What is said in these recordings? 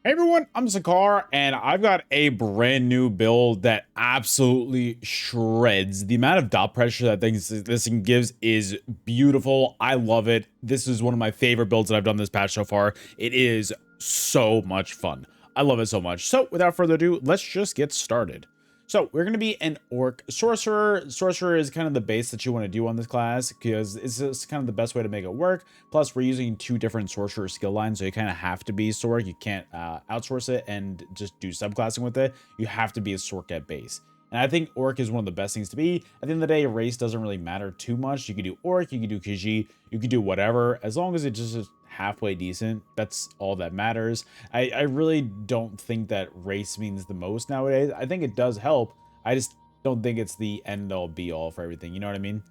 Hey everyone, I'm Zakar, and I've got a brand new build that absolutely shreds. The amount of dot pressure that this thing gives is beautiful. I love it. This is one of my favorite builds that I've done this patch so far. It is so much fun. I love it so much. So without further ado, let's just get started. So we're going to be an orc sorcerer. Sorcerer is kind of the base that you want to do on this class because it's just kind of the best way to make it work. Plus, we're using two different sorcerer skill lines, so you kind of have to be Sorc. You can't outsource it and just do subclassing with it. You have to be a Sorc at base. And I think Orc is one of the best things to be. At the end of the day, race doesn't really matter too much. You could do Orc, you could do Khajiit, you could do whatever. As long as it just is halfway decent, that's all that matters. I really don't think that race means the most nowadays. I think it does help. I just don't think it's the end-all be-all for everything. You know what I mean?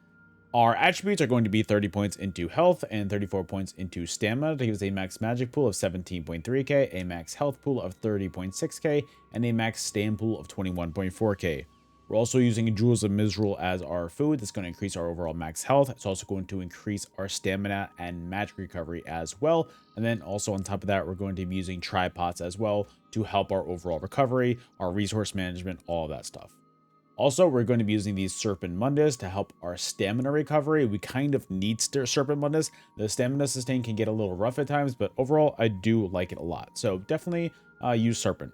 Our attributes are going to be 30 points into health and 34 points into stamina to give us a max magic pool of 17.3k, a max health pool of 30.6k, and a max stam pool of 21.4k. We're also using Jewels of Mizrul as our food. That's going to increase our overall max health. It's also going to increase our stamina and magic recovery as well. And then also on top of that, we're going to be using tripods as well to help our overall recovery, our resource management, all of that stuff. Also, we're going to be using these Serpent Mundus to help our stamina recovery. We kind of need Serpent Mundus. The stamina sustain can get a little rough at times, but overall, I do like it a lot. So definitely use Serpent.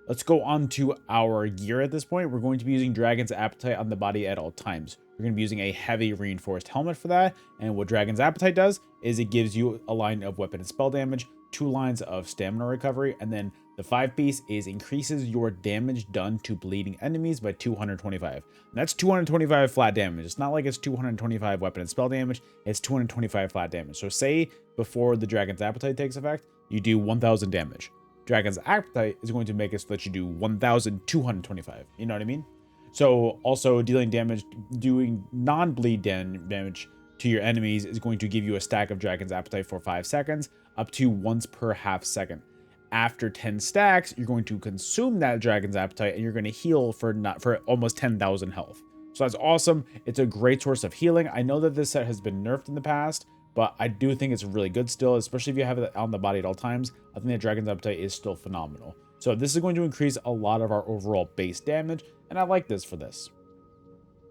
Let's go on to our gear at this point. We're going to be using Dragon's Appetite on the body at all times. We're going to be using a heavy reinforced helmet for that. And what Dragon's Appetite does is it gives you a line of weapon and spell damage, 2 lines of stamina recovery, and then the 5-piece is increases your damage done to bleeding enemies by 225. And that's 225 flat damage. It's not like it's 225 weapon and spell damage. It's 225 flat damage. So say before the Dragon's Appetite takes effect, you do 1,000 damage. Dragon's Appetite is going to make it so that you do 1,225. You know what I mean? So also dealing damage, doing non-bleed damage to your enemies is going to give you a stack of Dragon's Appetite for 5 seconds, up to once per half second. After 10 stacks, you're going to consume that Dragon's Appetite and you're going to heal for almost 10,000 health. So that's awesome. It's a great source of healing. I know that this set has been nerfed in the past, but I do think it's really good still, especially if you have it on the body at all times. I think that Dragon's Appetite is still phenomenal. So this is going to increase a lot of our overall base damage, and I like this for this.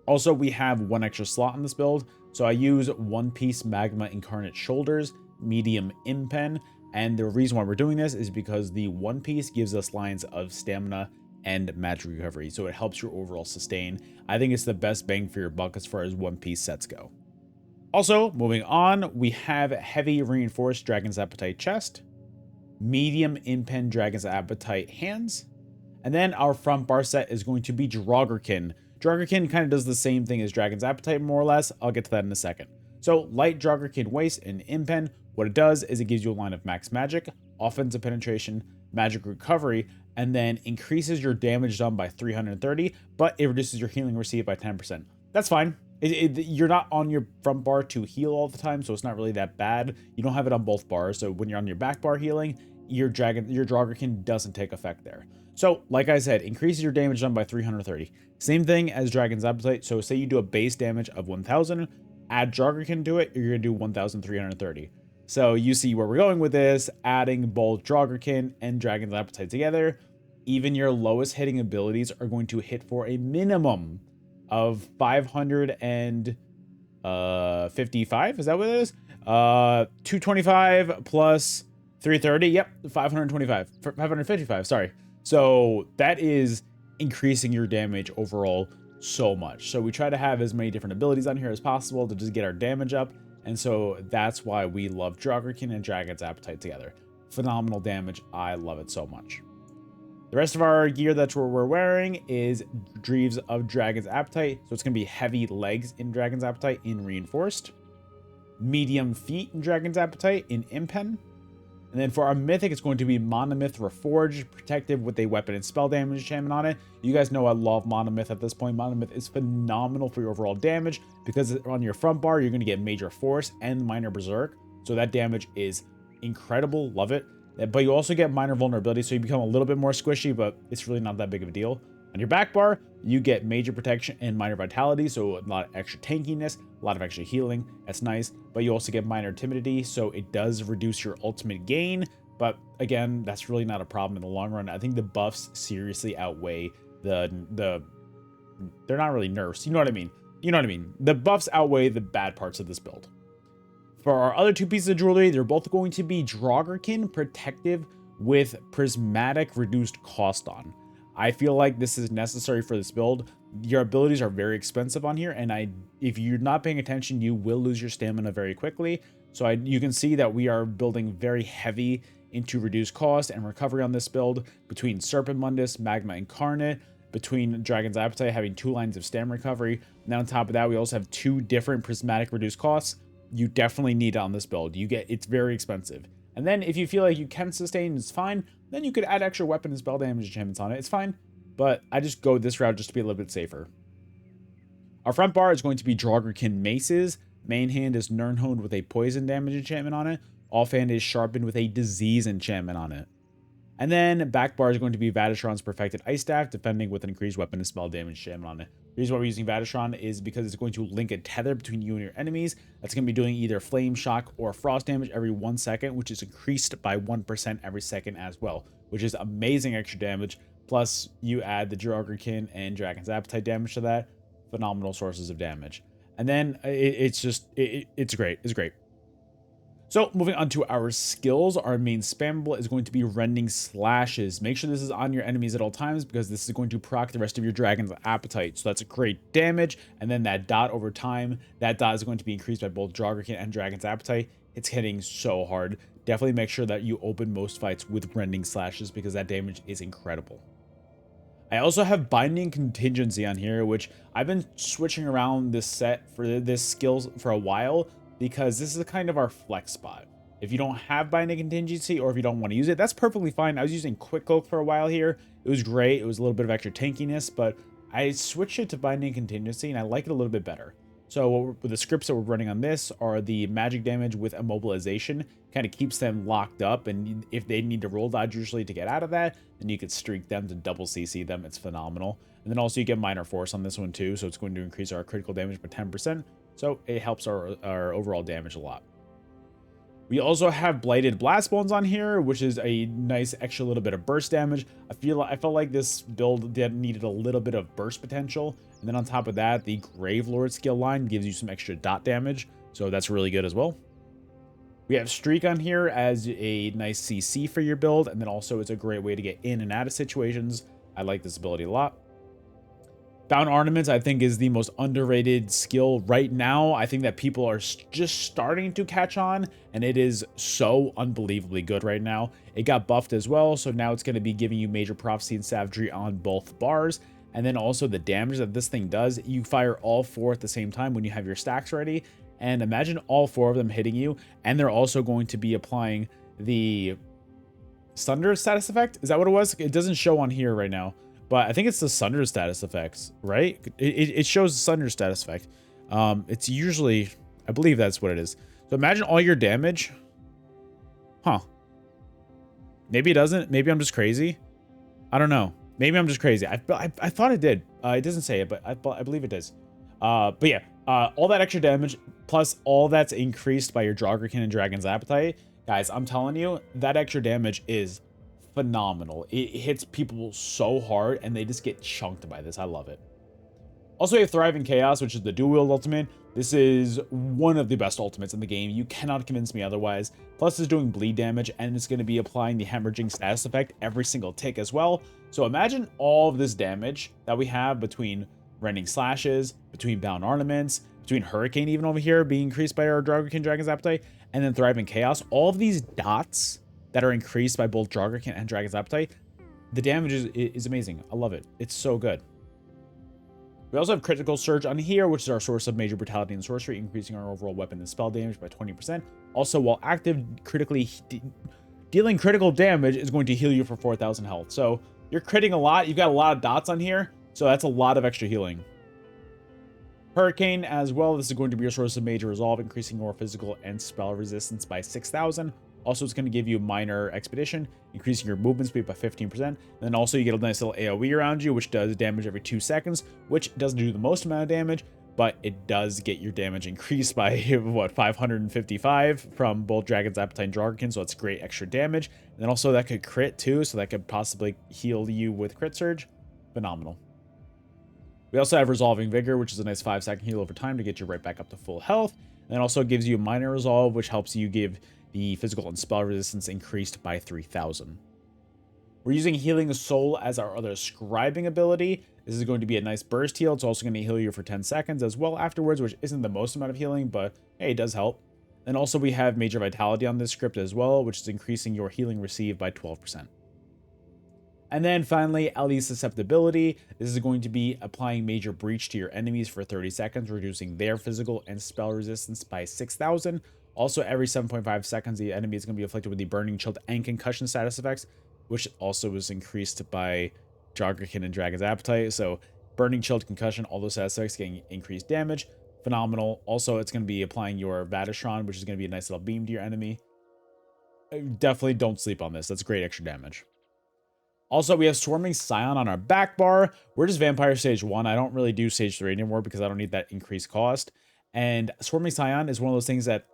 Also, we have 1 extra slot in this build, so I use 1-piece Magma Incarnate Shoulders, medium Impen, and the reason why we're doing this is because the 1-piece gives us lines of stamina and magic recovery, so it helps your overall sustain. I think it's the best bang for your buck as far as 1-piece sets go. Also, moving on, we have heavy reinforced Dragon's Appetite chest, medium Impen Dragon's Appetite hands, and then our front bar set is going to be Draugr. Draugr kind of does the same thing as Dragon's Appetite, more or less. I'll get to that in a second. So, light Draugr waist and Impen, what it does is it gives you a line of max magic, offensive penetration, magic recovery, and then increases your damage done by 330, but it reduces your healing received by 10%. That's fine. You're not on your front bar to heal all the time, so it's not really that bad. You don't have it on both bars, so when you're on your back bar healing, your Draugr doesn't take effect there. So, like I said, increases your damage done by 330. Same thing as Dragon's Appetite. So, say you do a base damage of 1,000, add Draugr to it, you're going to do 1,330. So, you see where we're going with this, adding both Draugr and Dragon's Appetite together. Even your lowest hitting abilities are going to hit for a minimum of 555. Is that what it is? 225 plus 330. Yep, 555. Sorry. So that is increasing your damage overall so much. So we try to have as many different abilities on here as possible to just get our damage up. And so that's why we love Draugr and Dragon's Appetite together. Phenomenal damage. I love it so much. The rest of our gear that we're wearing is Dreaves of Dragon's Appetite. So it's going to be heavy legs in Dragon's Appetite in Reinforced. Medium feet in Dragon's Appetite in Impen. And then for our Mythic, it's going to be Monomyth Reforged, protective with a weapon and spell damage enchantment on it. You guys know I love Monomyth at this point. Monomyth is phenomenal for your overall damage because on your front bar, you're going to get Major Force and Minor Berserk. So that damage is incredible. Love it. But you also get minor vulnerability, so you become a little bit more squishy, but it's really not that big of a deal. On your back bar, you get major protection and minor vitality, so a lot of extra tankiness, a lot of extra healing. That's nice. But you also get minor timidity, so it does reduce your ultimate gain, But again, that's really not a problem in the long run. I think the buffs seriously outweigh the they're not really nerfs. You know what I mean? You know what I mean? The buffs outweigh the bad parts of this build. For our other two pieces of jewelry, they're both going to be Draugr Protective with Prismatic Reduced Cost on. I feel like this is necessary for this build. Your abilities are very expensive on here, and if you're not paying attention, you will lose your stamina very quickly. So you can see that we are building very heavy into reduced cost and recovery on this build between Serpent Mundus, Magma Incarnate, between Dragon's Appetite having 2 lines of stamina recovery. Now on top of that, we also have 2 different prismatic reduced costs. You definitely need it on this build. It's very expensive. And then if you feel like you can sustain, it's fine. Then you could add extra weapon and spell damage enchantments on it. It's fine. But I just go this route just to be a little bit safer. Our front bar is going to be Draugr Maces. Main hand is Nirnhoned with a poison damage enchantment on it. Offhand is sharpened with a disease enchantment on it. And then back bar is going to be Vatishron's Perfected Ice Staff, defending with an increased weapon and spell damage enchantment on it. The reason why we're using Vatishron is because it's going to link a tether between you and your enemies. That's going to be doing either flame, shock, or frost damage every 1 second, which is increased by 1% every second as well, which is amazing extra damage. Plus, you add the Draugr and Dragon's Appetite damage to that. Phenomenal sources of damage. And then it's great. It's great. So moving on to our skills, our main spammable is going to be Rending Slashes. Make sure this is on your enemies at all times because this is going to proc the rest of your Dragon's Appetite. So that's a great damage. And then that dot over time, that dot is going to be increased by both Draugr and Dragon's Appetite. It's hitting so hard. Definitely make sure that you open most fights with Rending Slashes because that damage is incredible. I also have Binding Contingency on here, which I've been switching around this set for this skills for a while, because this is kind of our flex spot. If you don't have Binding Contingency or if you don't want to use it, that's perfectly fine. I was using Quick Cloak for a while here. It was great. It was a little bit of extra tankiness, but I switched it to Binding Contingency and I like it a little bit better. So the scripts that we're running on this are the magic damage with immobilization. Kind of keeps them locked up, and if they need to roll dodge usually to get out of that, then you could streak them to double CC them. It's phenomenal. And then also you get Minor Force on this one too, so it's going to increase our critical damage by 10%. So it helps our overall damage a lot. We also have Blighted Blast Bones on here, which is a nice extra little bit of burst damage. I felt like this build needed a little bit of burst potential. And then on top of that, the Gravelord skill line gives you some extra dot damage. So that's really good as well. We have Streak on here as a nice CC for your build. And then also it's a great way to get in and out of situations. I like this ability a lot. Bound Ornaments, I think, is the most underrated skill right now. I think that people are just starting to catch on, and it is so unbelievably good right now. It got buffed as well, so now it's going to be giving you Major Prophecy and Savagery on both bars. And then also the damage that this thing does, you fire all 4 at the same time when you have your stacks ready. And imagine all 4 of them hitting you, and they're also going to be applying the Sunder status effect. Is that what it was? It doesn't show on here right now. But I think it's the Sunder status effects, right? It shows the Sunder status effect. It's usually, I believe that's what it is. So imagine all your damage. Huh. Maybe it doesn't. Maybe I'm just crazy. I don't know. Maybe I'm just crazy. I thought it did. It doesn't say it, but I believe it does. But yeah, all that extra damage plus all that's increased by your Draugr and Dragon's Appetite. Guys, I'm telling you, that extra damage is phenomenal. It hits people so hard and they just get chunked by this. I love it. Also, we have Thriving Chaos, which is the dual wield ultimate. This is one of the best ultimates in the game. You cannot convince me otherwise. Plus, it's doing bleed damage, and it's going to be applying the hemorrhaging status effect every single tick as well. So imagine all of this damage that we have between Rending Slashes, between Bound Ornaments, between Hurricane even over here being increased by our Draugr Dragon's Appetite, and then Thriving Chaos. All of these dots that are increased by both Draugr and Dragon's Appetite, the damage is amazing. I love it. It's so good. We also have Critical Surge on here, which is our source of Major Brutality and Sorcery, increasing our overall weapon and spell damage by 20%. Also, while active, dealing critical damage is going to heal you for 4,000 health. So you're critting a lot. You've got a lot of dots on here, so that's a lot of extra healing. Hurricane as well. This is going to be your source of Major Resolve, increasing your physical and spell resistance by 6,000. Also, it's going to give you Minor Expedition, increasing your movement speed by 15%. And then also you get a nice little AoE around you, which does damage every 2 seconds, which doesn't do the most amount of damage, but it does get your damage increased by what, 555 from both Dragon's Appetite and Dragonkin, so it's great extra damage. And then also that could crit too, so that could possibly heal you with Crit Surge. Phenomenal. We also have Resolving Vigor, which is a nice 5-second heal over time to get you right back up to full health. And then also gives you a Minor Resolve, which helps you give the physical and spell resistance increased by 3,000. We're using Healing Soul as our other scribing ability. This is going to be a nice burst heal. It's also going to heal you for 10 seconds as well afterwards, which isn't the most amount of healing, but hey, it does help. And also we have Major Vitality on this script as well, which is increasing your healing received by 12%. And then finally, Ali's Susceptibility. This is going to be applying Major Breach to your enemies for 30 seconds, reducing their physical and spell resistance by 6,000. Also, every 7.5 seconds, the enemy is going to be afflicted with the Burning, Chilled, and Concussion status effects, which also was increased by Dragonkin and Dragon's Appetite. So, Burning, Chilled, Concussion, all those status effects getting increased damage. Phenomenal. Also, it's going to be applying your Vatishron, which is going to be a nice little beam to your enemy. Definitely don't sleep on this. That's great extra damage. Also, we have Swarming Scion on our back bar. We're just Vampire Stage 1. I don't really do Stage 3 anymore because I don't need that increased cost. And Swarming Scion is one of those things that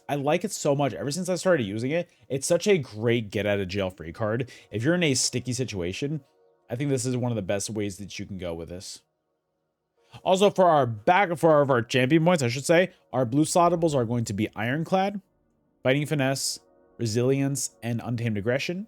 I like it so much. Ever since I started using it, it's such a great get out of jail free card. If you're in a sticky situation, I think this is one of the best ways that you can go with this. Also, for our champion points, I should say, our blue slottables are going to be Ironclad, Fighting Finesse, Resilience, and Untamed Aggression.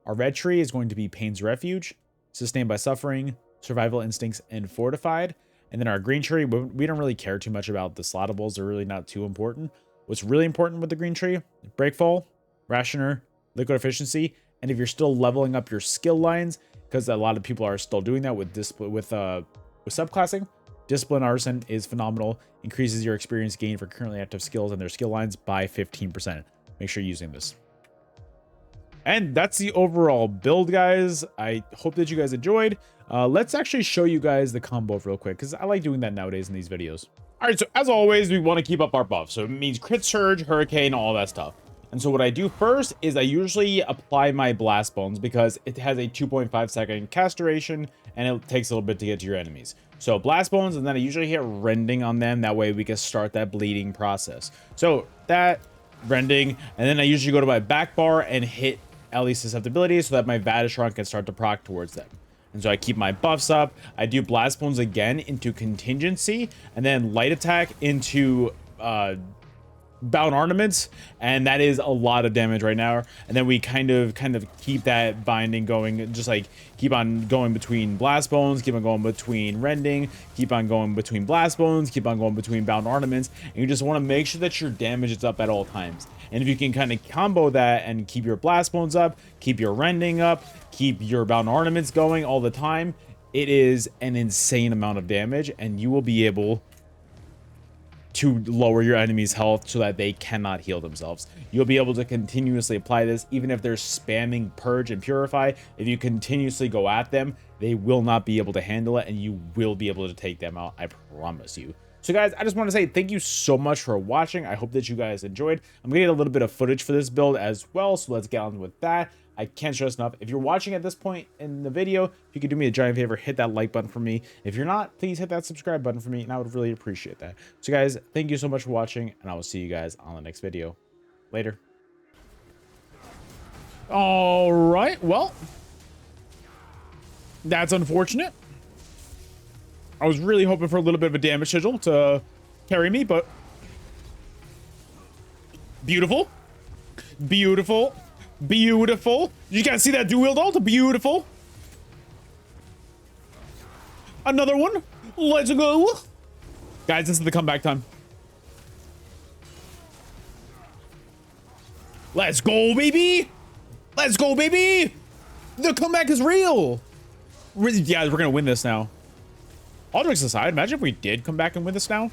Our red tree is going to be Pain's Refuge, Sustained by Suffering, Survival Instincts, and Fortified. And then our green tree, we don't really care too much about the slottables. They're really not too important. What's really important with the green tree, Breakfall, Rationer, Liquid Efficiency, and if you're still leveling up your skill lines, because a lot of people are still doing that with subclassing, Discipline Artisan is phenomenal, increases your experience gain for currently active skills and their skill lines by 15%. Make sure you're using this. And that's the overall build, guys. I hope that you guys enjoyed. Let's actually show you guys the combo real quick, because I like doing that nowadays in these videos. All right, so as always, we want to keep up our buffs. So it means Crit Surge, Hurricane, all that stuff. And so what I do first is I usually apply my Blast Bones because it has a 2.5 second cast duration and it takes a little bit to get to your enemies. So Blast Bones, and then I usually hit Rending on them. That way we can start that bleeding process. So that Rending, and then I usually go to my back bar and hit Ali's Susceptibility so that my Vatishron can start to proc towards them. And so I keep my buffs up. I do Blast Bones again into Contingency, and then Light Attack into Bound Ornaments, and that is a lot of damage right now. And then we kind of keep that binding going, just like keep on going between Blast Bones, keep on going between Rending, keep on going between Blast Bones, keep on going between Bound Ornaments, and you just want to make sure that your damage is up at all times. And if you can kind of combo that and keep your Blast Bones up, keep your Rending up, keep your Bound Ornaments going all the time, it is an insane amount of damage, and you will be able to lower your enemy's health so that they cannot heal themselves. You'll be able to continuously apply this even if they're spamming Purge and Purify. If you continuously go at them, they will not be able to handle it, and you will be able to take them out, I promise you. So guys, I just want to say thank you so much for watching. I hope that you guys enjoyed. I'm gonna get a little bit of footage for this build as well, so let's get on with that. I can't stress enough, if you're watching at this point in the video, if you could do me a giant favor, hit that like button for me. If you're not, please hit that subscribe button for me, and I would really appreciate that. So guys, thank you so much for watching, and I will see you guys on the next video. Later. All right, well, that's unfortunate. I was really hoping for a little bit of a damage sigil to carry me, but beautiful, beautiful, beautiful. You guys see that dual ult? Beautiful. Another one. Let's go. Guys, this is the comeback time. Let's go, baby. Let's go, baby. The comeback is real. Yeah, we're going to win this now. All jokes aside, imagine if we did come back and win this now.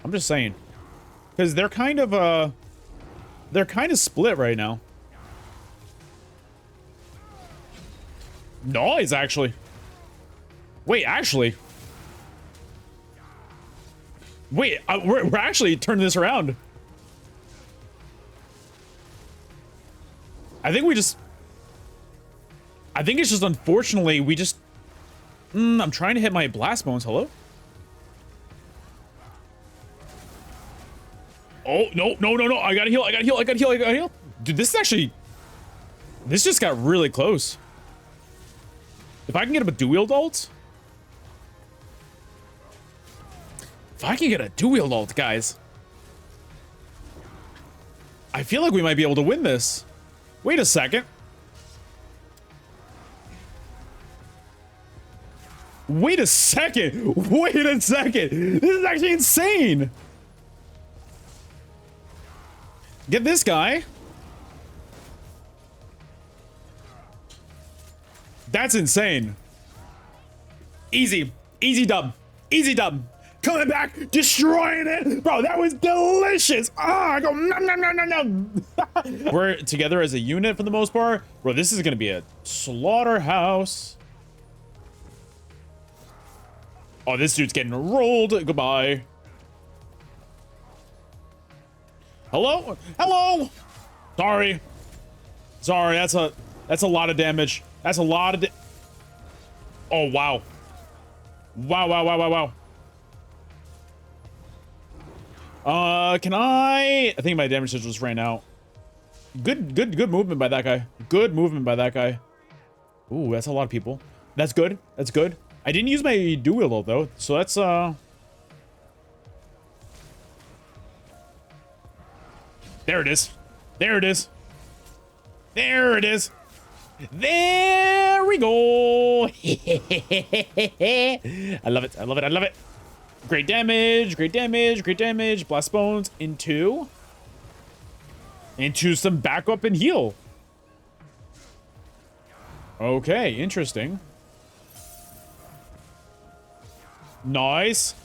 I'm just saying. Because they're kind of split right now. Nice, actually. Wait, actually. Wait, we're actually turning this around. I think it's just unfortunately we just... I'm trying to hit my Blast Bones. Hello? Oh, no, no, no, no. I gotta heal. I gotta heal. I gotta heal. I gotta heal. Dude, this is actually... This just got really close. If I can get him a dual ult... If I can get a dual ult, guys... I feel like we might be able to win this. Wait a second. Wait a second. Wait a second. This is actually insane. Get this guy. That's insane. Easy. Easy dub. Easy dub. Coming back, destroying it. Bro, that was delicious. Ah, I go nom nom nom nom nom. We're together as a unit for the most part. Bro, this is gonna be a slaughterhouse. Oh, this dude's getting rolled. Goodbye. Hello? Hello? Sorry. Sorry, that's a lot of damage. That's a lot of oh, wow. Wow, wow, wow, wow, wow. Can I think my damage just ran out. Good movement by that guy. Good movement by that guy. Ooh, that's a lot of people. That's good. That's good. I didn't use my dual though, so that's there it is. There it is. There it is. There we go. I love it. I love it. I love it. Great damage. Great damage. Great damage. Blast bones into some backup and heal. Okay, interesting. Nice.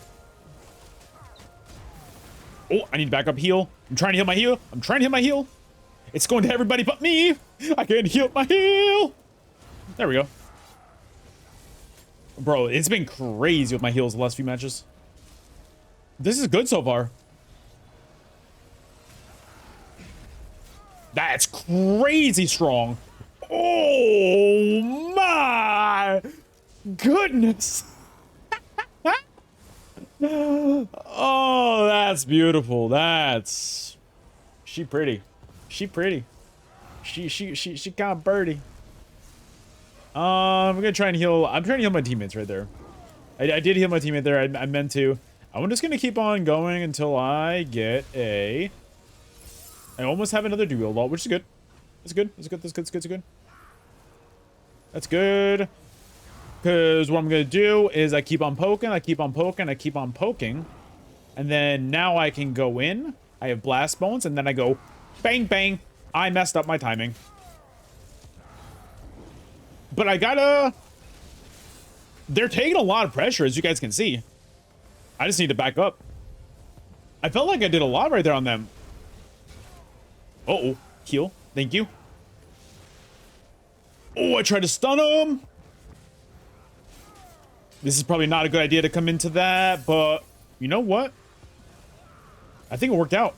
Oh, I need to back up heal. I'm trying to heal my heal. I'm trying to heal my heal. It's going to everybody but me. I can't heal my heal. There we go. Bro, it's been crazy with my heals the last few matches. This is good so far. That's crazy strong. Oh my goodness. Oh, that's beautiful. That's... She pretty. She pretty. She kind of birdie. I'm gonna try and heal. I'm trying to heal my teammates right there. I did heal my teammate there. I meant to. I'm just gonna keep on going until I get a... I almost have another dual ult, which is good. That's good. That's good. That's good. That's good. That's good. That's good. Because what I'm going to do is I keep on poking, I keep on poking, I keep on poking. And then now I can go in. I have blast bones, and then I go bang, bang. I messed up my timing. But I gotta... They're taking a lot of pressure, as you guys can see. I just need to back up. I felt like I did a lot right there on them. Uh-oh. Heal. Thank you. Oh, I tried to stun him. This is probably not a good idea to come into that, but you know what? I think it worked out.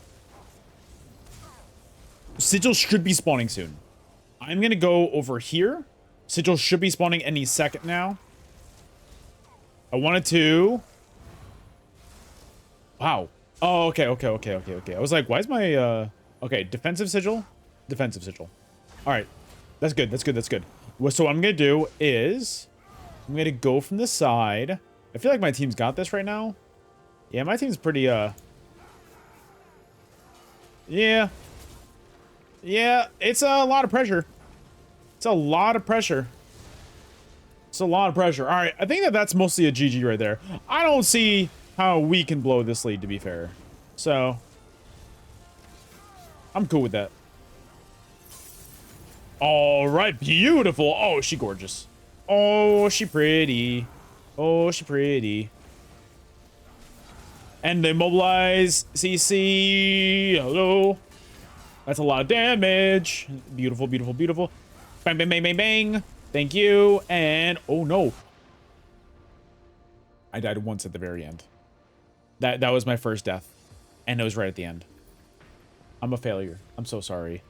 Sigil should be spawning soon. I'm going to go over here. Sigil should be spawning any second now. I wanted to... Wow. Oh, okay. I was like, why is my... Okay, defensive Sigil. Defensive Sigil. All right. That's good. That's good. That's good. So what I'm going to do is... I'm going to go from the side. I feel like my team's got this right now. Yeah, my team's pretty, Yeah. Yeah, it's a lot of pressure. It's a lot of pressure. It's a lot of pressure. All right, I think that's mostly a GG right there. I don't see how we can blow this lead, to be fair. So, I'm cool with that. All right, beautiful. Oh, she gorgeous. Oh, she pretty. Oh, she pretty. And they mobilize CC. Hello. That's a lot of damage. Beautiful, beautiful, beautiful. Bang, bang, bang, bang, bang. Thank you. And oh no. I died once at the very end. That was my first death. And it was right at the end. I'm a failure. I'm so sorry.